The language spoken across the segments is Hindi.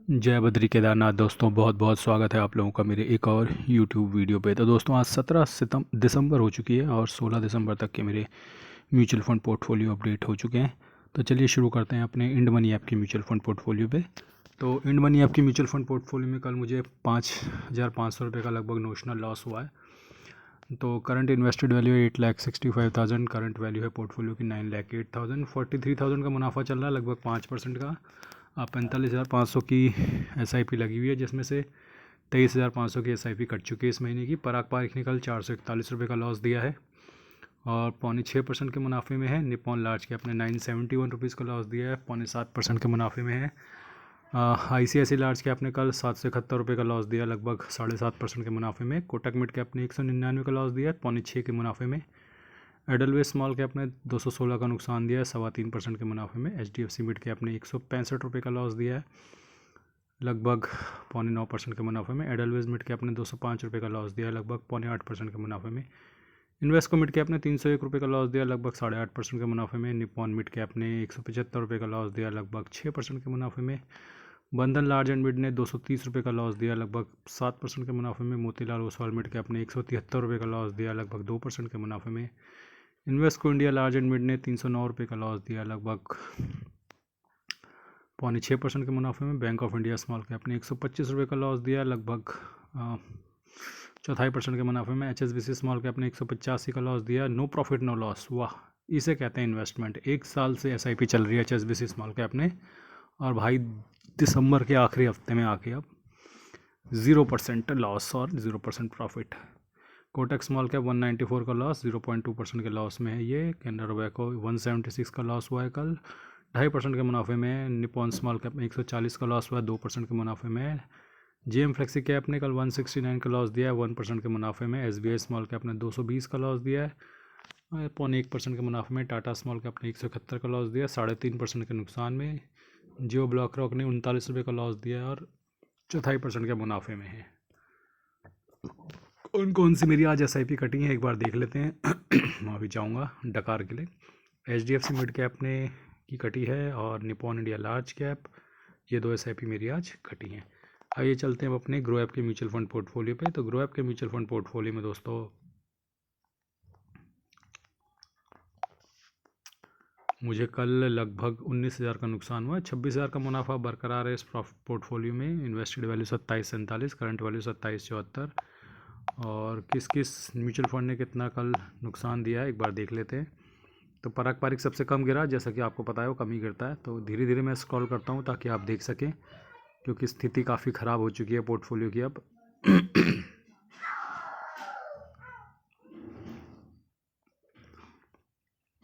जय बद्री केदारनाथ। दोस्तों बहुत बहुत स्वागत है आप लोगों का मेरे एक और यूट्यूब वीडियो पे। तो दोस्तों आज 17 दिसंबर हो चुकी है और 16 दिसंबर तक के मेरे म्यूचुअल फंड पोर्टफोलियो अपडेट हो चुके हैं। तो चलिए शुरू करते हैं अपने इंड मनी ऐप के म्यूचुअल फंड पोर्टफोलियो पे। तो इंड मनी ऐप के म्यूचुअल फंड पोर्टफोलियो में कल मुझे 5,500 रुपये का लगभग नोशनल लॉस हुआ है। तो करंट इन्वेस्टेड वैल्यू है 8,65,000। करंट वैल्यू है पोर्टफोलियो की 9,08,000। 43,000 का मुनाफा चल रहा है, लगभग 5% का। 45,500 की SIP लगी हुई है, जिसमें से 23,500 की SIP कट चुकी है इस महीने की। पराग पारिक ने कल 441 रुपये का लॉस दिया है और 5.6% के मुनाफे में है। निपॉन लार्ज कैप ने 971 रुपीज़ का लॉस दिया है, 5.7% के मुनाफे में है। ICICI लार्ज कैप ने कल 771 रुपये का लॉस दिया, लगभग 7.5% के मुनाफे में। कोटक मिड कैप ने 199 का लॉस दिया है, 5.6 के मुनाफे में। एडलवेज स्मॉल कैप ने 216 का नुकसान दिया है, 3.25% के मुनाफे में। HDFC मिड कैप ने 165 रुपये का लॉस दिया है, लगभग 9.25% के मुनाफे में। एडलवेज मिड कैप ने 205 रुपये का लॉस दिया है, लगभग 8.25% के मुनाफे में। इन्वेस्को मिड कैप ने 301 रुपये का लॉस दिया, लगभग 8.5% के मुनाफे में। निपॉन मिड कैप ने 175 रुपये का लॉस दिया, लगभग 6% के मुनाफे में। बंधन लार्ज एंड मिड ने 230 रुपये का लॉस दिया, लगभग 7% के मुनाफे में। मोतीलाल ओसवाल मिड कैप ने 173 रुपये का लॉस दिया, लगभग 2% के मुनाफे में। Invesco India large and mid ने 309 रुपये का लॉस दिया, लगभग 6.25% के मुनाफे में। Bank of India small cap ने 125 रुपये का लॉस दिया, लगभग 4.5% के मुनाफे में। HSBC स्मॉल कैप ने 185 का लॉस दिया। नो प्रॉफिट नो लॉस, वाह, इसे कहते हैं इन्वेस्टमेंट। 1 साल से SIP चल रही है HSBC स्मॉल कैप ने, और भाई दिसंबर के आखिरी हफ्ते में आके अब 0% लॉस और 0% प्रॉफिट। कोटक स्मॉल कैप 194 का लॉस, 0.2% के लॉस में है ये। कैनरा रोबेको 176 का लॉस हुआ है कल, 2.5% के मुनाफे में। निपॉन स्मॉल कैप में 140 का लॉस हुआ है, 2% के मुनाफे में। JM फ्लेक्सी कैप ने कल 169 का लॉस दिया है, 1% के मुनाफे में। SBI स्मॉल कैप ने 220 का लॉस दिया है, 0.1% के मुनाफे में। टाटा स्मॉल कैप ने 171 का लॉस दिया, 3.5% के नुकसान में। जियो ब्लॉक रॉक ने 39 रुपये का लॉस दिया है और 4.5% के मुनाफे में है। कौन कौन सी मेरी आज SIP कटी है एक बार देख लेते हैं। मैं भी जाऊँगा डकार के लिए। HDFC मिड कैप ने की कटी है और निपॉन इंडिया लार्ज कैप, ये 2 SIP मेरी आज कटी हैं। आइए चलते हैं अब अपने ग्रो ऐप के म्यूचुअल फंड पोर्टफोलियो पे। तो ग्रो ऐप के म्यूचुअल फंड पोर्टफोलियो में दोस्तों मुझे कल लगभग 19,000 का नुकसान हुआ है। 26,000 का मुनाफा बरकरार है इस पोर्टफोलियो में। Invested value 2747, current value 2774। और किस किस म्यूचुअल फंड ने कितना कल नुकसान दिया है एक बार देख लेते हैं। तो पराग पारिक सबसे कम गिरा, जैसा कि आपको पता है वो कम ही गिरता है। तो धीरे धीरे मैं स्क्रॉल करता हूँ ताकि आप देख सकें, क्योंकि स्थिति काफ़ी ख़राब हो चुकी है पोर्टफोलियो की अब।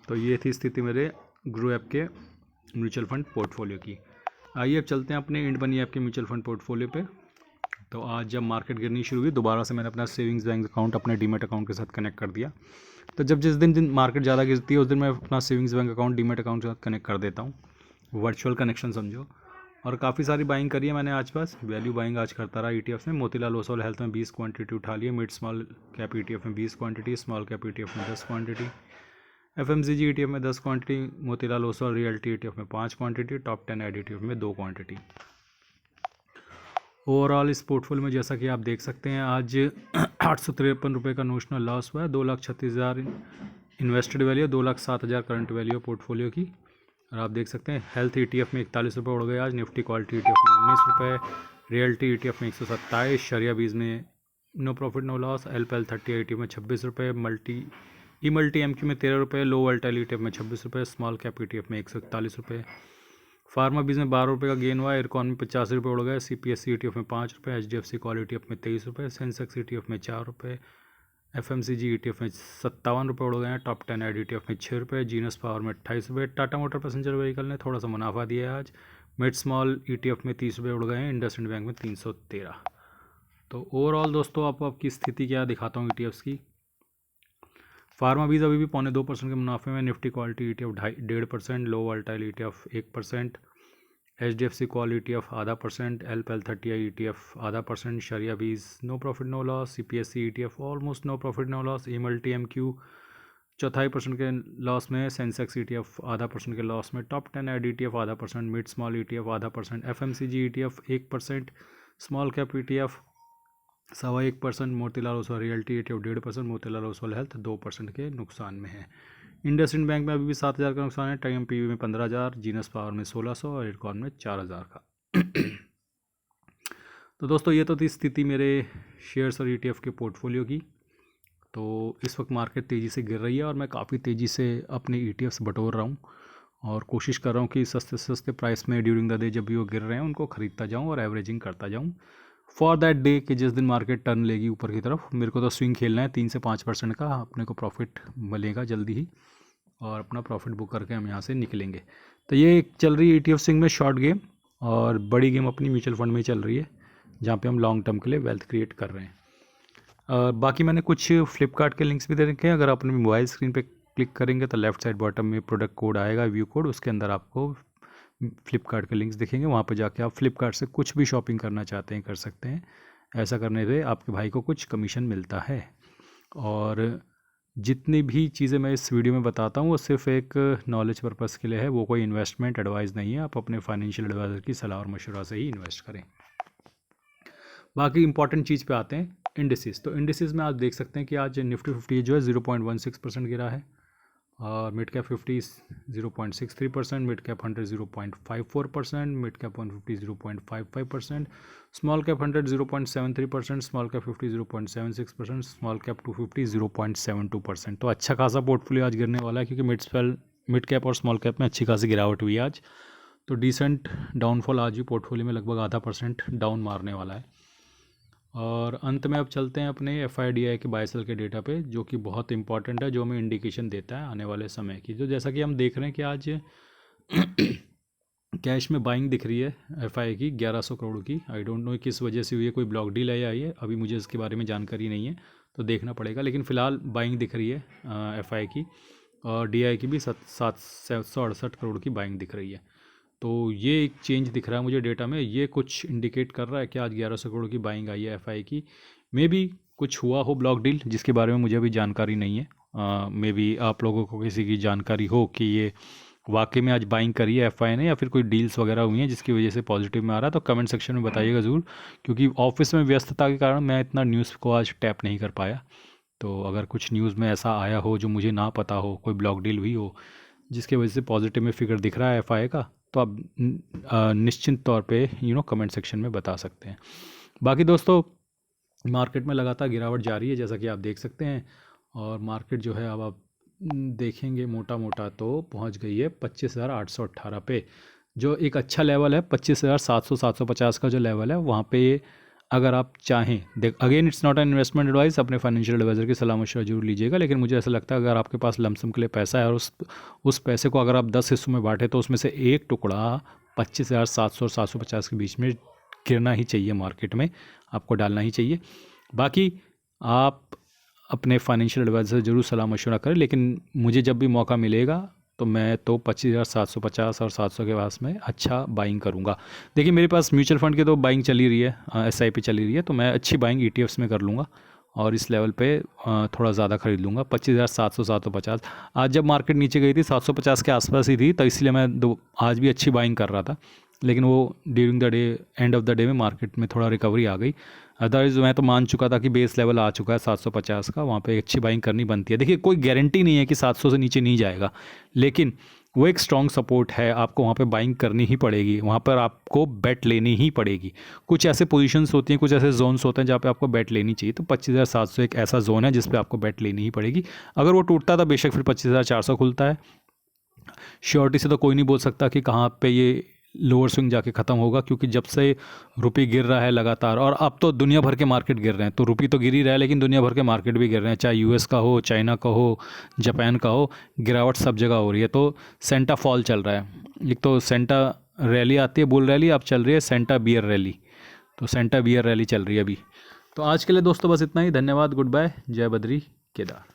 तो ये थी स्थिति मेरे ग्रो ऐप के म्यूचुअल फंड पोर्टफोलियो की। आइए अब चलते हैं अपने इंड मनी ऐप के म्यूचुअल फंड पोर्टफोलियो पे। तो आज जब मार्केट गिरनी शुरू हुई, दोबारा से मैंने अपना सेविंग्स बैंक अकाउंट अपने डीमेट अकाउंट के साथ कनेक्ट कर दिया। तो जब जिस दिन मार्केट ज़्यादा गिरती है उस दिन मैं अपना savings bank account demat account के साथ कनेक्ट कर देता हूँ, वर्चुअल कनेक्शन समझो। और काफ़ी सारी बाइंग करी है मैंने आज पास, वैल्यू बाइंग आज करता रहा ETF में। मोतीलाल ओसवाल हेल्थ में 20 क्वांटिटी उठा ली है, मिड स्मॉल कैप ETF में 20 क्वांटिटी, स्मॉल कैप ETF में 10 क्वांटिटी, FMCG ETF में 10 quantity, Motilal Oswal realty ETF में 5 क्वांटिटी, टॉप 10 ETF में 2 क्वांटिटी। ओवरऑल इस पोर्टफोलियो में जैसा कि आप देख सकते हैं आज 853 रुपये का नोशनल लॉस हुआ है। 2,36,000 invested value, 2,07,000 current value portfolio की। और आप देख सकते हैं हेल्थ ETF में 41 रुपये उड़ गए आज, निफ्टी क्वालिटी ETF में 19 रुपये, रियल्टी ETF में 127, शरिया बीज में no profit no loss, LPL 30 ETF में 26 रुपये, मल्टी MQ में 13 रुपये, लो वोल्टाइल ETF में 26 रुपये, स्मॉल कैप ETF में 141 रुपये। फार्मा बीज में 12 रुपये का गेन हुआ, एयरकॉन में 50 रुपये उड़ गए, CPSC ETF में 5 रुपये, HDFC कॉल ETF में 23 रुपये, सेंसेक्स ETF में 4 रुपये, FMCG ETF में 57 रुपये उड़ गए हैं, टॉप 10 ETF में 6 रुपये, जीनस पावर में 28 रुपये। टाटा मोटर पैसेंजर व्हीकल ने थोड़ा सा मुनाफा दिया है आज, मिड स्मॉल ETF में 30 रुपये उड़ गए हैं, इंडसइंड बैंक में 313। तो ओवरऑल दोस्तों आपकी स्थिति क्या दिखाता हूँ ETFs की। फार्मा बीज अभी भी 2.25% के मुनाफे में, Nifty quality ETF 1.5%, low volatile ETF 1%, HDFC call ETF 0.5%, LPL 30 ETF 0.5%, Shariah BeES no profit no loss, CPSC ETF almost no profit no loss, multi MQ चौथाई % के लॉस में, सेंसेक्स ETF आधा % के लॉस में, टॉप 10 ऐड ETF आधा %, मिड स्मॉल ETF आधा %, FMCG ETF 1%, small cap ETF 1.25%, Motilal Oswal realty ETF 1.5%, Motilal Oswal health 2% के नुकसान में है। इंडसइंड बैंक में अभी भी 7,000 का नुकसान है, टाइम PV में 15,000, जीनस पावर में 1,600 और इरकॉन में 4,000 का। तो दोस्तों ये तो थी स्थिति मेरे शेयर्स और ETF के पोर्टफोलियो की। तो इस वक्त मार्केट तेज़ी से गिर रही है और मैं काफ़ी तेज़ी से अपने ETFs बटोर रहा हूँ और कोशिश कर रहा हूँ कि सस्ते सस्ते प्राइस में ड्यूरिंग द डे जब भी वो गिर रहे हैं उनको ख़रीदता जाऊँ और एवरेजिंग करता जाऊँ फॉर दैट डे कि जिस दिन मार्केट टर्न लेगी ऊपर की तरफ। मेरे को तो स्विंग खेलना है 3 से 5% का, अपने को प्रॉफिट मिलेगा जल्दी ही और अपना प्रॉफिट बुक करके हम यहाँ से निकलेंगे। तो ये चल रही है ETF स्विंग में शॉर्ट गेम, और बड़ी गेम अपनी म्यूचुअल फंड में चल रही है जहाँ पे हम लॉन्ग टर्म के लिए वेल्थ क्रिएट कर रहे हैं। बाकी मैंने कुछ फ्लिपकार्ट के लिंक्स भी दे रखे हैं। अगर आप अपनी मोबाइल स्क्रीन पे क्लिक करेंगे तो लेफ़्ट साइड बॉटम में प्रोडक्ट कोड आएगा, व्यू कोड, उसके अंदर आपको फ्लिपकार्ट के लिंक्स दिखेंगे। वहाँ पे जाके आप फ्लिपकार्ट से कुछ भी शॉपिंग करना चाहते हैं कर सकते हैं। ऐसा करने से आपके भाई को कुछ कमीशन मिलता है। और जितनी भी चीज़ें मैं इस वीडियो में बताता हूँ वो सिर्फ एक नॉलेज पर्पज़ के लिए है, वो कोई इन्वेस्टमेंट एडवाइस नहीं है। आप अपने फाइनेंशियल एडवाइज़र की सलाह और मशवरा से ही इन्वेस्ट करें। बाकी इंपॉर्टेंट चीज़ पे आते हैं, इंडिसेस। तो इंडिसेस में आप देख सकते हैं कि आज निफ्टी 50 जो है 0.16% गिरा है, और mid cap 50 0.63%, mid cap 100 0.54%, mid cap 150 0.55%, small cap 100 0.73%, small cap 50 0.76%, small cap 250 0.72%। तो अच्छा खासा पोर्टफोलियो आज गिरने वाला है क्योंकि मिड कैप और स्मॉल कैप में अच्छी खासी गिरावट हुई है आज। तो डिसेंट डाउनफॉल आज भी पोर्टफोलियो में लगभग आधा % डाउन मारने वाला है। और अंत में अब चलते हैं अपने FIDI के बाय सेल के डेटा पे, जो कि बहुत इंपॉर्टेंट है, जो हमें इंडिकेशन देता है आने वाले समय की। जो जैसा कि हम देख रहे हैं कि आज कैश में बाइंग दिख रही है FI की 1100 करोड़ की। आई डोंट नो किस वजह से हुई है, कोई ब्लॉक डील आई है, अभी मुझे इसके बारे में जानकारी नहीं है तो देखना पड़ेगा। लेकिन फ़िलहाल बाइंग दिख रही है FI की, और DI की भी 768 करोड़ की बाइंग दिख रही है। तो ये एक चेंज दिख रहा है मुझे डेटा में। ये कुछ इंडिकेट कर रहा है कि आज 1100 करोड़ की बाइंग आई है FI की। मे बी कुछ हुआ हो ब्लॉक डील, जिसके बारे में मुझे अभी जानकारी नहीं है। मे बी आप लोगों को किसी की जानकारी हो कि ये वाकई में आज बाइंग करी है FI ने, या फिर कोई डील्स वगैरह हुई हैं जिसकी वजह से पॉजिटिव में आ रहा है, तो कमेंट सेक्शन में बताइएगा ज़रूर। क्योंकि ऑफिस में व्यस्तता के कारण मैं इतना न्यूज़ को आज टैप नहीं कर पाया। तो अगर कुछ न्यूज़ में ऐसा आया हो जो मुझे ना पता हो, कोई ब्लॉक डील हुई हो जिसकी वजह से पॉजिटिव में फिगर दिख रहा है FI का, तो आप निश्चित तौर पे कमेंट सेक्शन में बता सकते हैं। बाकी दोस्तों मार्केट में लगातार गिरावट जारी है जैसा कि आप देख सकते हैं, और मार्केट जो है अब आप देखेंगे मोटा मोटा तो पहुंच गई है 25,818 पे, जो एक अच्छा लेवल है। 25,700 750 का जो लेवल है वहाँ पे अगर आप चाहें, again it's not an investment advice, अपने फाइनेंशियल एडवाइज़र की सलाह मशवरा जरूर लीजिएगा। लेकिन मुझे ऐसा लगता है अगर आपके पास लमसम के लिए पैसा है और उस पैसे को अगर आप 10 हिस्सों में बांटें तो उसमें से एक टुकड़ा 25,700 और 750 के बीच में गिरना ही चाहिए, मार्केट में आपको डालना ही चाहिए। बाकी आप अपने फाइनेंशियल एडवाइज़र से ज़रूर सलाह मशवरा करें। लेकिन मुझे जब भी मौका मिलेगा तो मैं तो 25,750 और 700 के पास में अच्छा बाइंग करूँगा। देखिए मेरे पास म्यूचुअल फंड की तो बाइंग चली रही है, SIP चली रही है, तो मैं अच्छी बाइंग ETFs में कर लूँगा और इस लेवल पे थोड़ा ज़्यादा खरीद लूँगा। 25,700 750 आज जब मार्केट नीचे गई थी 750 के आसपास ही थी, तो इसलिए मैं आज भी अच्छी बाइंग कर रहा था। लेकिन वो during the day, end of the day में मार्केट में थोड़ा रिकवरी आ गई। अदरवाइज़ मैं तो मान चुका था कि बेस लेवल आ चुका है 750 का, वहाँ पे अच्छी बाइंग करनी बनती है। देखिए कोई गारंटी नहीं है कि 700 से नीचे नहीं जाएगा, लेकिन वो एक स्ट्रॉन्ग सपोर्ट है, आपको वहाँ पे बाइंग करनी ही पड़ेगी, वहाँ पर आपको बेट लेनी ही पड़ेगी। कुछ ऐसे पोजीशंस होती हैं, कुछ ऐसे जोन्स होते हैं जहाँ पे आपको बेट लेनी चाहिए। तो 25,700 एक ऐसा जोन है जिस पे आपको बेट लेनी ही पड़ेगी। अगर वो टूटता तो बेशक फिर 25,400 खुलता है। श्योरिटी से तो कोई नहीं बोल सकता कि कहाँ पे ये लोअर स्विंग जाके ख़त्म होगा, क्योंकि जब से रुपये गिर रहा है लगातार, और अब तो दुनिया भर के मार्केट गिर रहे हैं, तो रुपये तो गिर ही रहा है लेकिन दुनिया भर के मार्केट भी गिर रहे हैं, चाहे US का हो, चाइना का हो, जापान का हो, गिरावट सब जगह हो रही है। तो सेंटा फॉल चल रहा है। एक तो सेंटा रैली आती है, बुल रैली, अब चल रही है सेंटा बियर रैली। तो सेंटा बियर रैली चल रही है अभी। तो आज के लिए दोस्तों बस इतना ही। धन्यवाद, गुड बाय, जय बद्री केदार।